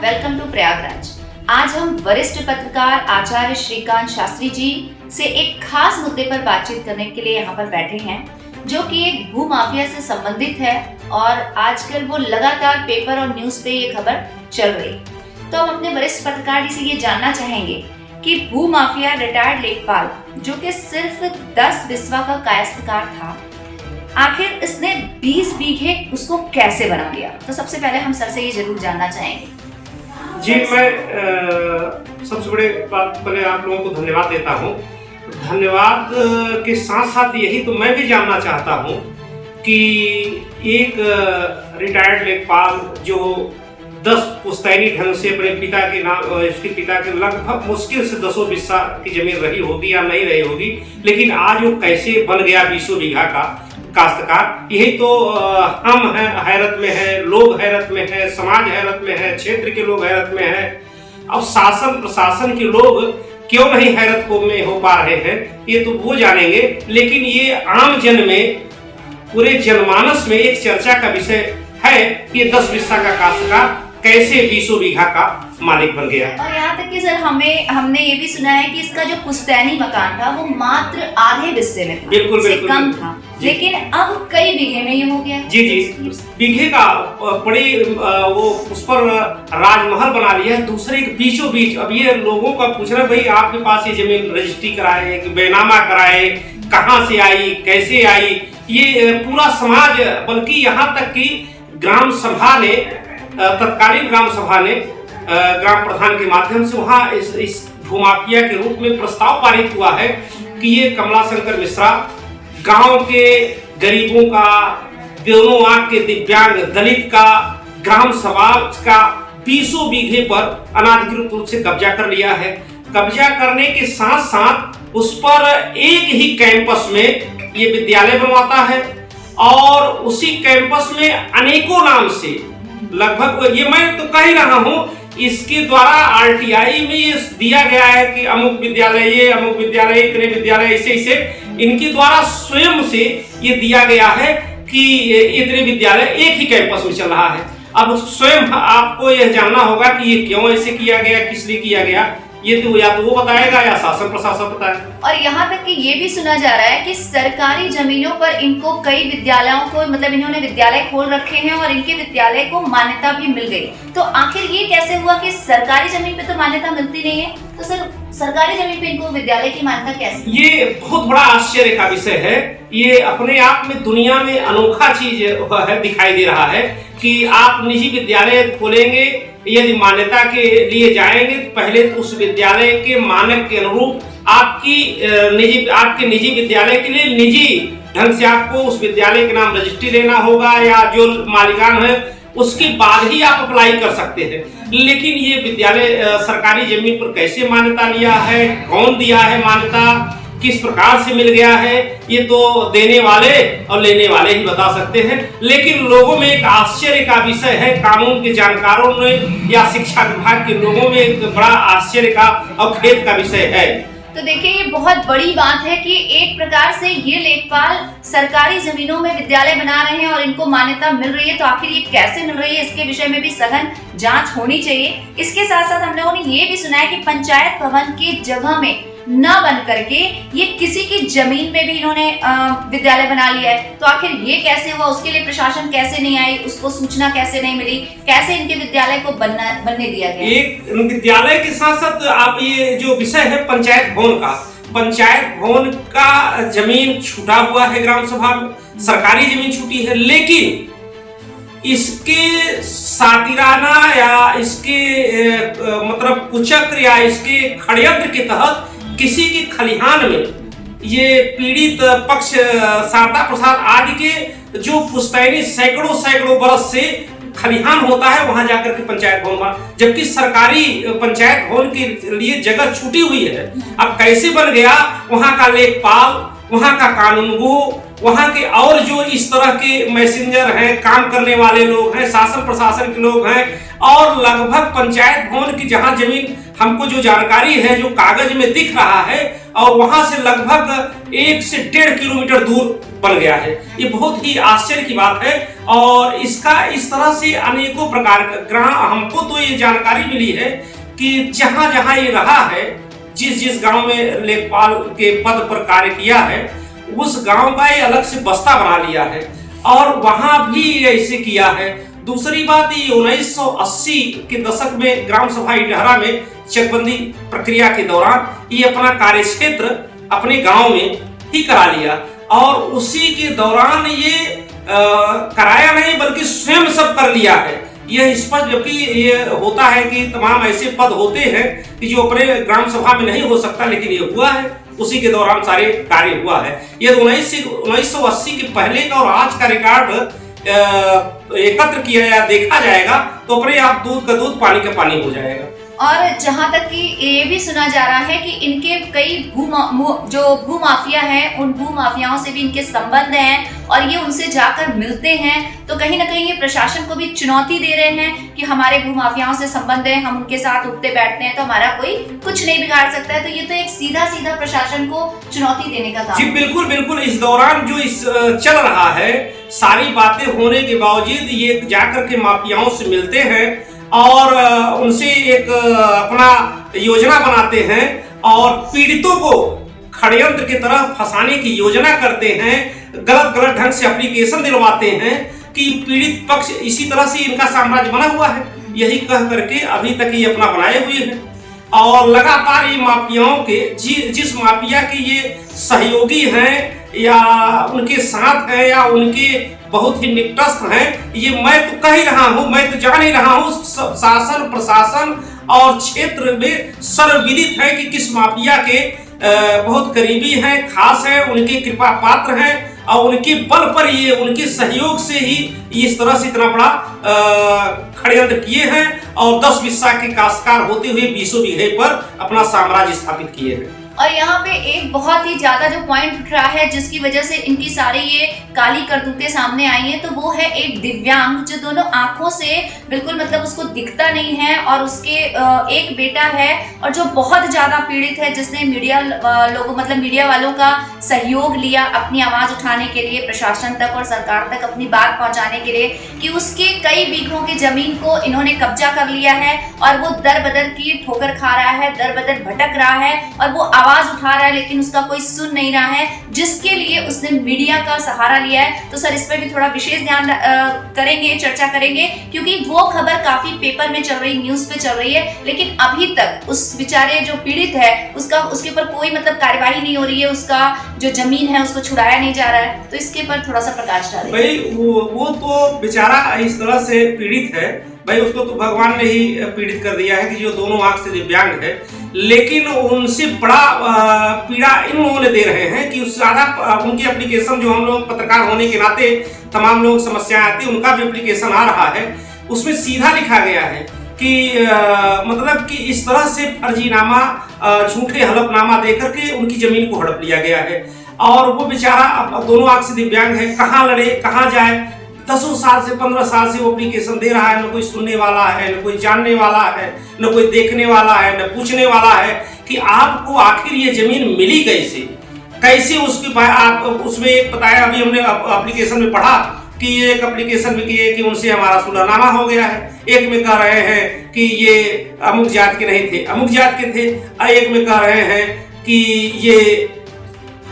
Welcome to Prayagraj. आज हम वरिष्ठ पत्रकार आचार्य श्रीकांत शास्त्री जी से एक खास मुद्दे पर बातचीत करने के लिए यहाँ पर बैठे हैं, जो कि एक भू माफिया से संबंधित है और आजकल वो लगातार पेपर और न्यूज पे ये खबर चल रही। तो हम अपने वरिष्ठ पत्रकार जी से ये जानना चाहेंगे कि भू माफिया रिटायर्ड लेखपाल, जो कि सिर्फ 10 बिस्वा का काश्तकार था, आखिर इसने 20 बीघे उसको कैसे बना लिया। तो सबसे पहले हम सर से ये जरूर जानना चाहेंगे। जी, मैं सबसे बड़े बात पहले आप लोगों को धन्यवाद देता हूँ। धन्यवाद के साथ साथ यही तो मैं भी जानना चाहता हूँ कि एक रिटायर्ड लेखपाल जो 10 पुश्तैनी ढंग से अपने पिता के नाम, इसके पिता के लगभग मुश्किल से 10 बिस्सा की जमीन रही होगी या नहीं रही होगी, लेकिन आज वो कैसे बन गया 20 बीघा का काश्तकार, यही तो हम हैं हैरत में हैं, लोग हैरत में हैं, समाज हैरत में है, क्षेत्र के लोग हैरत में हैं। अब शासन प्रशासन के लोग क्यों नहीं हैरत में हो पा रहे हैं, ये तो वो जानेंगे। लेकिन ये आम जन में, पूरे जनमानस में एक चर्चा का विषय है कि ये 10 बिस्सा का काश्तकार कैसे 20 बीघा का मालिक बन गया। और यहाँ तक कि सर हमने ये भी सुना है कि इसका जो पुश्तैनी मकान था वो मात्र आधे बिस्से में था, बिल्कुल कम था, लेकिन अब कई बीघे में ये हो गया। जी, बीघे का बड़ी वो उस पर राजमहल बना लिया है, दूसरे के बीचों बीच। अब ये लोगों का पूछना, भाई आपके पास ये जमीन रजिस्ट्री कराए कि बैनामा कराए, कहाँ से आई, कैसे आई, ये पूरा समाज, बल्कि यहाँ तक कि ग्राम सभा ने, तत्कालीन ग्राम सभा ने ग्राम प्रधान के माध्यम से वहाँ इस भूमाफिया के रूप में प्रस्ताव पारित हुआ है कि ये कमलाशंकर मिश्रा गांव के गरीबों का, दोनों आंख के दिव्यांग दलित का, ग्राम सभा का 20 बीघे पर अनाधिकृत रूप से कब्जा कर लिया है। कब्जा करने के साथ साथ उस पर एक ही कैंपस में ये विद्यालय बनवाता है और उसी कैंपस में अनेकों नाम से, लगभग ये मैं तो कह ही रहा हूँ, इसके द्वारा आरटीआई में ये दिया गया है कि अमुक विद्यालय, ये अमुक विद्यालय, इतने विद्यालय, ऐसे इनके द्वारा स्वयं से ये दिया गया है कि इतने विद्यालय एक ही कैंपस में चल रहा है। अब स्वयं आपको यह जानना होगा कि ये क्यों ऐसे किया गया, किस लिए किया गया, ये तो या तो वो बताएगा या शासन प्रशासन बताएगा। और यहाँ तक कि ये भी सुना जा रहा है कि सरकारी जमीनों पर इनको कई विद्यालयों को, मतलब इन्होंने विद्यालय खोल रखे हैं और इनके विद्यालय को मान्यता भी मिल गई। तो आखिर ये कैसे हुआ कि सरकारी जमीन पे तो मान्यता मिलती नहीं है, तो सर सरकारी जमीन पे इनको विद्यालय की मान्यता कैसे? ये बहुत बड़ा आश्चर्य का विषय है। ये अपने आप में दुनिया में अनोखा चीज है, दिखाई दे रहा है कि आप निजी विद्यालय खोलेंगे, यदि मान्यता के लिए जाएंगे तो पहले तो उस विद्यालय के मानक के अनुरूप आपके निजी विद्यालय के लिए निजी ढंग से आपको उस विद्यालय के नाम रजिस्ट्री लेना होगा, या जो मालिकान है उसके बाद ही आप अप्लाई कर सकते हैं। लेकिन ये विद्यालय सरकारी जमीन पर कैसे मान्यता लिया है, कौन दिया है मान्यता, किस प्रकार से मिल गया है, ये तो देने वाले और लेने वाले ही बता सकते हैं। लेकिन लोगों में एक आश्चर्य का विषय है, कानून के जानकारों में या शिक्षा विभाग के लोगों में एक बड़ा आश्चर्य का और खेद का विषय है। तो देखिए, ये बहुत बड़ी बात है कि एक प्रकार से ये लेखपाल सरकारी जमीनों में विद्यालय बना रहे हैं और इनको मान्यता मिल रही है। तो आखिर ये कैसे मिल रही है, इसके विषय में भी सघन जांच होनी चाहिए। इसके साथ साथ हम लोगों ने ये भी सुना है कि पंचायत भवन की जगह में न बन करके ये किसी की जमीन में भी इन्होंने विद्यालय बना लिया है। तो आखिर ये कैसे हुआ, उसके लिए प्रशासन कैसे नहीं आई, उसको सूचना कैसे नहीं मिली, कैसे इनके विद्यालय को बनने दिया गया? एक विद्यालय के साथ साथ आप ये जो विषय है पंचायत भवन का जमीन छूटा हुआ है, ग्राम सभा में सरकारी जमीन छूटी है, लेकिन इसके सातिराना या इसके मतलब कुचक्र या इसके षड्यंत्र के तहत किसी के खलिहान में ये पीड़ित पक्ष शारदा प्रसाद आदि के जो पुश्तैनी सैकड़ों बरस से खलिहान होता है, वहां जाकर के पंचायत भवन, जबकि सरकारी पंचायत भवन के लिए जगह छूटी हुई है। अब कैसे बन गया, वहां का लेखपाल, वहां का कानूनगो, वहां के और जो इस तरह के मैसेंजर हैं, काम करने वाले लोग हैं, शासन प्रशासन के लोग हैं, और लगभग पंचायत भवन की जहां जमीन हमको जो जानकारी है, जो कागज में दिख रहा है, और वहां से लगभग 1 से 1.5 किलोमीटर दूर बन गया है। ये बहुत ही आश्चर्य की बात है और इसका इस तरह से अनेकों प्रकार का हमको तो ये जानकारी मिली है कि जहां जहां ये रहा है, जिस जिस गांव में लेखपाल के पद पर कार्य किया है, उस गांव का ये अलग से बस्ता बना लिया है और वहां भी ऐसे किया है। दूसरी बात, ये 1980 के दशक में ग्राम सभा इटहरा में चकबंदी प्रक्रिया के दौरान ये अपना कार्यक्षेत्र अपने गांव में ही करा लिया और उसी के दौरान ये कराया नहीं बल्कि स्वयं सब कर लिया है। यह स्पष्ट, जबकि ये होता है कि तमाम ऐसे पद होते हैं कि जो अपने ग्राम सभा में नहीं हो सकता, लेकिन ये हुआ है, उसी के दौरान सारे कार्य हुआ है। ये 1980 के पहले का और आज का रिकॉर्ड एकत्र किया या देखा जाएगा तो अपने आप दूध का दूध पानी का पानी हो जाएगा। और जहां तक कि ये भी सुना जा रहा है कि इनके कई जो भूमाफिया हैं, उन भूमाफियाओं से भी इनके संबंध हैं और ये उनसे जाकर मिलते हैं, तो कहीं ना कहीं ये प्रशासन को भी चुनौती दे रहे हैं कि हमारे भूमाफियाओं से संबंध है, हम उनके साथ उठते बैठते हैं तो हमारा कोई कुछ नहीं बिगाड़ सकता है। तो ये तो एक सीधा सीधा प्रशासन को चुनौती देने का काम। जी बिल्कुल बिल्कुल। इस दौरान जो चल रहा है, सारी बातें होने के बावजूद ये जाकर के माफियाओं से मिलते हैं और उनसे एक अपना योजना बनाते हैं और पीड़ितों को षड्यंत्र की तरह फंसाने की योजना करते हैं, गलत गलत ढंग से एप्लीकेशन दिलवाते हैं कि पीड़ित पक्ष, इसी तरह से इनका साम्राज्य बना हुआ है। यही कह करके अभी तक ये अपना बनाए हुए हैं और लगातार ये माफियाओं के जिस माफिया के ये सहयोगी हैं या उनके साथ हैं या उनके बहुत ही निकटस्थ हैं, ये मैं तो कह ही रहा हूँ, मैं तो जान ही रहा हूँ, शासन प्रशासन और क्षेत्र में सर्वविदित है कि किस माफिया के बहुत करीबी हैं, खास हैं, उनके कृपा पात्र हैं और उनके बल पर ये, उनके सहयोग से ही इस तरह से इतना बड़ा षड्यंत्र किए हैं और 10 बिस्सा के काश्तकार होते हुए 20 बीघे पर अपना साम्राज्य स्थापित किए हैं। और यहाँ पे एक बहुत ही ज्यादा जो पॉइंट उठ रहा है जिसकी वजह से इनकी सारी ये काली करतूतें सामने आई हैं, तो वो है एक दिव्यांग जो दोनों आंखों से बिल्कुल मतलब उसको दिखता नहीं है और उसके एक बेटा है और जो बहुत ज्यादा पीड़ित है, जिसने मीडिया वालों का सहयोग लिया अपनी आवाज उठाने के लिए, प्रशासन तक और सरकार तक अपनी बात पहुंचाने के लिए कि उसके कई बीघों की जमीन को इन्होंने कब्जा कर लिया है और वो दर बदर की ठोकर खा रहा है, दर बदर भटक रहा है और वो आवाज उठा रहा है लेकिन उसका कोई सुन नहीं रहा है, जिसके लिए उसने मीडिया का सहारा लिया है। तो सर इस पर भी थोड़ा विशेष ध्यान करेंगे, चर्चा करेंगे, क्योंकि वो खबर काफी पेपर में चल रही, न्यूज पे चल रही है, लेकिन अभी तक उस बेचारे जो पीड़ित है उसके ऊपर कोई मतलब कार्यवाही नहीं हो रही है, उसका जो जमीन है उसको छुड़ाया नहीं जा रहा है। तो इसके ऊपर थोड़ा सा प्रकाश डालें। भाई वो तो बेचारा इस तरह से पीड़ित है, भाई उसको तो भगवान ने ही पीड़ित कर दिया है कि जो दोनों आंख से दिव्यांग है, लेकिन उनसे बड़ा पीड़ा इन लोगों ने दे रहे हैं कि सारा उनकी एप्लीकेशन, जो हम लोग पत्रकार होने के नाते तमाम लोग समस्याएं आती है, उनका भी एप्लीकेशन आ रहा है, उसमें सीधा लिखा गया है कि मतलब कि इस तरह से फर्जीनामा, झूठे हलफनामा देकर के उनकी जमीन को हड़प लिया गया है और वो बेचारा दोनों आंख से दिव्यांग है, कहाँ लड़े, कहाँ जाए। 10 साल से 15 साल से वो एप्लीकेशन दे रहा है, न कोई सुनने वाला है, न कोई जानने वाला है, न कोई देखने वाला है, न पूछने वाला है कि आपको आखिर ये जमीन मिली कैसे उसके आप उसमें बताया। अभी हमने एप्लीकेशन में पढ़ा कि ये एक एप्लीकेशन में किए कि उनसे हमारा सुलहनामा हो गया है, एक में कह रहे हैं कि ये अमुक जात के नहीं थे, अमुक जात के थे, एक में कह रहे हैं कि ये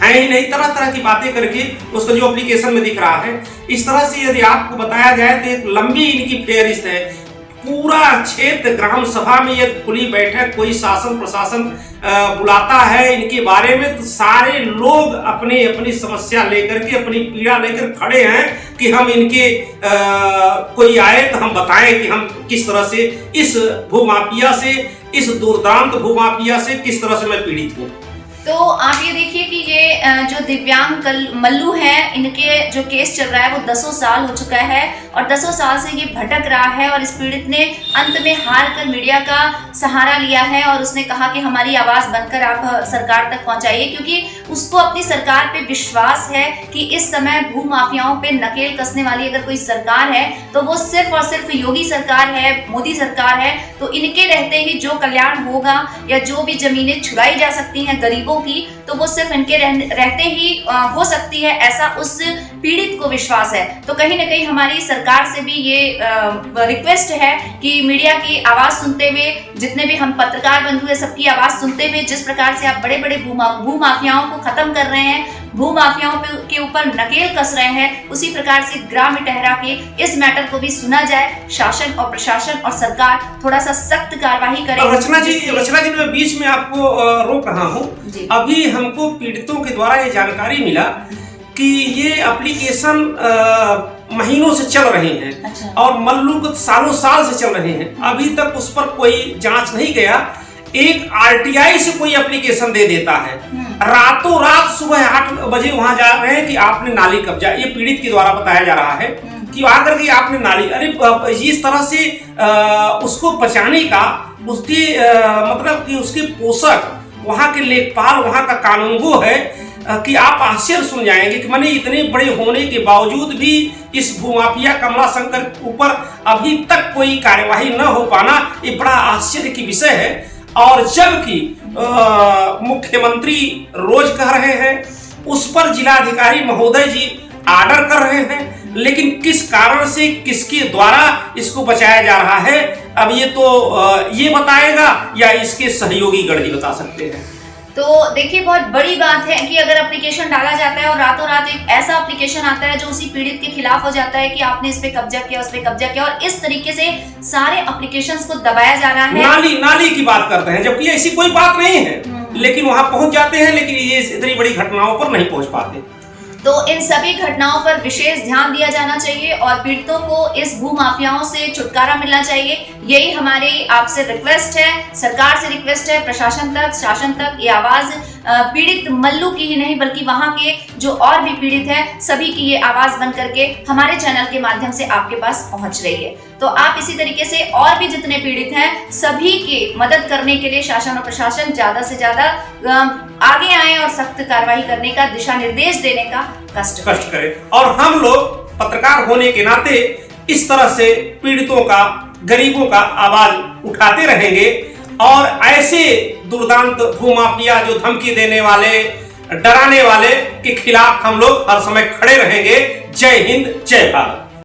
है ही नहीं, तरह तरह की बातें करके उसका जो एप्लीकेशन में दिख रहा है। इस तरह से यदि आपको बताया जाए तो एक लंबी इनकी फेहरिस्त है। पूरा क्षेत्र ग्राम सभा में यदि खुली बैठक कोई शासन प्रशासन बुलाता है इनके बारे में, तो सारे लोग अपनी अपनी समस्या लेकर के, अपनी पीड़ा लेकर खड़े हैं कि हम इनके कोई आए तो हम बताएं कि हम किस तरह से इस भूमाफिया से, इस दुर्दांत भूमाफिया से किस तरह से मैं पीड़ित हूँ। तो आप ये देखिए कि ये जो दिव्यांग मल्लू हैं, इनके जो केस चल रहा है वो 10 साल हो चुका है और 10 साल से ये भटक रहा है और इस पीड़ित ने अंत में हार कर मीडिया का सहारा लिया है और उसने कहा कि हमारी आवाज बनकर आप सरकार तक पहुंचाइए, क्योंकि उसको अपनी सरकार पे विश्वास है कि इस समय भू माफियाओं पे नकेल कसने वाली अगर कोई सरकार है तो वो सिर्फ और सिर्फ योगी सरकार है, मोदी सरकार है। तो इनके रहते ही जो कल्याण होगा या जो भी जमीनें छुड़ाई जा सकती हैं गरीबों की, तो वो सिर्फ इनके रहते ही हो सकती है, ऐसा उस पीड़ित को विश्वास है। तो कहीं ना कहीं हमारी सरकार से भी ये रिक्वेस्ट है कि मीडिया की आवाज सुनते हुए, जितने भी हम पत्रकार बंधु हैं सबकी आवाज सुनते हुए, जिस प्रकार से आप बड़े बड़े भू माफियाओं को खत्म कर रहे हैं, भू माफियाओं के ऊपर नकेल कस रहे हैं, उसी प्रकार से ग्राम्य ठहरा के इस मैटर को भी सुना जाए। शासन और प्रशासन और सरकार थोड़ा सा सख्त कार्रवाई करे। रचना जी मैं बीच में आपको रोक रहा हूँ। अभी हमको पीड़ितों के द्वारा ये जानकारी मिला कि ये एप्लीकेशन महीनों से चल रहे हैं। अच्छा। और मल्लू सालों साल से चल रहे हैं, अभी तक उस पर कोई जांच नहीं गया। एक आरटीआई से कोई एप्लीकेशन दे देता है, रातों रात सुबह 8 बजे वहां जा रहे हैं कि आपने नाली कब्जा, ये पीड़ित के द्वारा बताया जा रहा है कि आकर के आपने नाली, अरे इस तरह से उसको बचाने का उसकी मतलब कि उसके पोषक, वहां के लेखपाल, वहां का कानूनगो है कि आप आश्चर्य सुन जाएंगे कि माने इतने बड़े होने के बावजूद भी इस भूमाफिया कमला शंकर के ऊपर अभी तक कोई कार्यवाही न हो पाना, ये बड़ा आश्चर्य की विषय है। और जबकि मुख्यमंत्री रोज कह रहे हैं, उस पर जिलाधिकारी महोदय जी आर्डर कर रहे हैं, लेकिन किस कारण से, किसके द्वारा इसको बचाया जा रहा है, अब ये तो ये बताएगा या इसके सहयोगी गण ही बता सकते हैं। तो देखिए, बहुत बड़ी बात है कि अगर एप्लीकेशन डाला जाता है और रातों रात एक ऐसा एप्लीकेशन आता है जो उसी पीड़ित के खिलाफ हो जाता है कि आपने इस पे कब्जा किया, उस पे कब्जा किया, और इस तरीके से सारे एप्लीकेशंस को दबाया जा रहा है। नाली की बात करते हैं, जबकि ऐसी कोई बात नहीं है, लेकिन वहां पहुंच जाते हैं, लेकिन ये इतनी बड़ी घटनाओं पर नहीं पहुंच पाते। तो इन सभी घटनाओं पर विशेष ध्यान दिया जाना चाहिए और पीड़ितों को इस भू माफियाओं से छुटकारा मिलना चाहिए। यही हमारी आपसे रिक्वेस्ट है, सरकार से रिक्वेस्ट है, प्रशासन तक, शासन तक ये आवाज पीड़ित मल्लू की ही नहीं बल्कि वहां के जो और भी पीड़ित है, सभी की ये आवाज बन करके हमारे चैनल के माध्यम से आपके पास पहुंच रही है। तो आप इसी तरीके से और भी जितने पीड़ित हैं सभी की मदद करने के लिए शासन और प्रशासन ज्यादा से ज्यादा आगे आए और सख्त कार्रवाई करने का, दिशा निर्देश देने का कष्ट करे। और हम लोग पत्रकार होने के नाते इस तरह से पीड़ितों का, गरीबों का आवाज उठाते रहेंगे और ऐसे दुर्दांत भूमाफिया जो धमकी देने वाले, डराने वाले के खिलाफ हम लोग हर समय खड़े रहेंगे। जय हिंद, जय भारत।